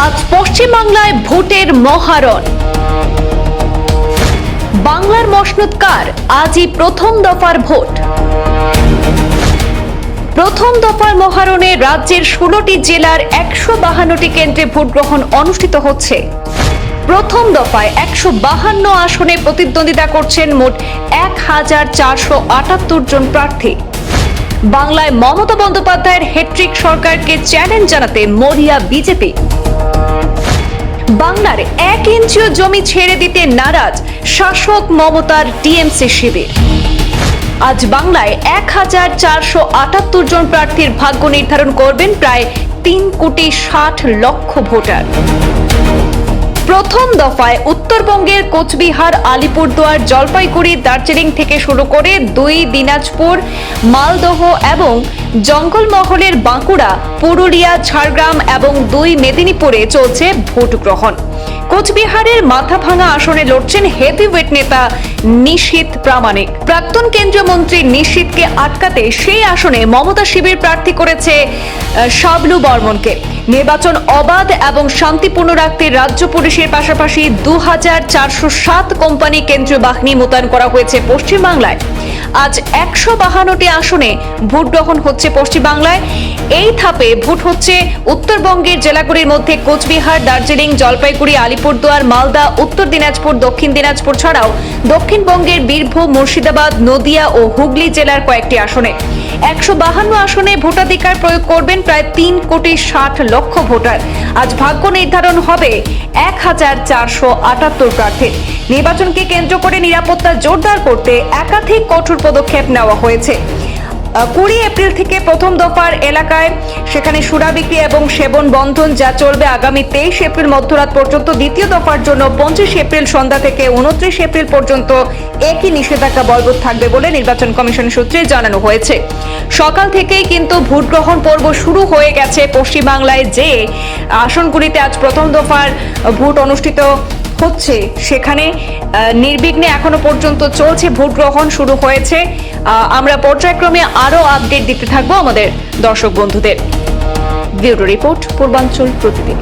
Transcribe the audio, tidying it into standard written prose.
আজ পশ্চিমবাংলায় ভোটের মহারণ। বাংলার মসনদ কার? আজই প্রথম দফার ভোট। প্রথম দফার মহারণে রাজ্যের 16টি জেলার 152টি কেন্দ্রে ভোট গ্রহণ অনুষ্ঠিত হচ্ছে। প্রথম দফায় 152 আসনে প্রতিদ্বন্দ্বিতা করছেন মোট 1478 জন প্রার্থী। বাংলায় মমতা বন্দ্যোপাধ্যায়ের হ্যাট্রিক সরকারকে চ্যালেঞ্জ জানাতে মরিয়া বিজেপি। বাংলার 1 ইঞ্চিও জমি ছেড়ে দিতে নারাজ শাসক মমতার টিএমসি শিবির। আজ বাংলায় 1478 জন প্রার্থীর ভাগ্য নির্ধারণ করবেন প্রায় 3,60,00,000 ভোটার। প্রথম দফায় উত্তরবঙ্গের কোচবিহার, আলিপুরদুয়ার, জলপাইগুড়ি, দার্জিলিং থেকে শুরু করে 2 দিনাজপুর, মালদহ এবং জঙ্গলমহলের বাঁকুড়া, পুরুলিয়া, ঝাড়গ্রাম এবং 2 মেদিনীপুরে চলছে ভোট গ্রহণ। কোচবিহারের মাথাভাঙা আসনে লড়ছেন হেভিওয়েট নেতা নিশীথ প্রামাণিক। প্রাক্তন কেন্দ্রীয় মন্ত্রী নিশীথকে আটকাতে সেই আসনে মমতা শিবির প্রার্থী করেছে শাবলু বর্মনকে। নির্বাচন অবাধ এবং শান্তিপূর্ণ রাখতে রাজ্য পুলিশের পাশাপাশি 2407 কোম্পানি কেন্দ্রীয় বাহিনী মোতায়েন করা হয়েছে পশ্চিমবাংলায়। আজ 152টি আসনে ভোট গ্রহণ হচ্ছে পশ্চিমবাংলায়। এই ধাপে ভোট হচ্ছে উত্তরবঙ্গের জেলাগুলির মধ্যে কোচবিহার, দার্জিলিং, জলপাইগুড়ি, আলিপুরদুয়ার, মালদা, উত্তর দিনাজপুর, দক্ষিণ দিনাজপুর ছাড়াও দক্ষিণবঙ্গের বীরভূম, মুর্শিদাবাদ, নদিয়া ও হুগলি জেলার কয়েকটি আসনে। 152 আসনে ভোটাধিকার প্রয়োগ করবেন প্রায় 3,60,00,000 ভোটার। আজ ভাগ্য নির্ধারণ হবে 1478 প্রার্থীর। নির্বাচনকে কেন্দ্র করে নিরাপত্তা জোরদার করতে একাধিক কঠোর পদক্ষেপ নেওয়া হয়েছে। 20 এপ্রিল থেকে প্রথম দফার এলাকায় সেখানে সুরা বিক্রি এবং সেবন বন্ধন যা চলবে আগামী 23 এপ্রিল মধ্যরাত পর্যন্ত। দ্বিতীয় দফার জন্য 25 এপ্রিল সন্ধ্যা থেকে 29 এপ্রিল পর্যন্ত একই নিষেধাজ্ঞা বলবৎ থাকবে বলে নির্বাচন কমিশন সূত্রে জানানো হয়েছে। সকাল থেকেই কিন্তু ভোট গ্রহণ পর্ব শুরু হয়ে গেছে পশ্চিমবাংলায়। যে আসনগুলিতে আজ প্রথম দফার ভোট অনুষ্ঠিত হচ্ছে সেখানে নির্বিঘ্নে এখনো পর্যন্ত চলছে ভোট গ্রহণ, শুরু হয়েছে। আমরা পর্যায়ক্রমে আরো আপডেট দিতে থাকবো আমাদের দর্শক বন্ধুদের। ব্যুরো রিপোর্ট, পূর্বাঞ্চল প্রতিদিন।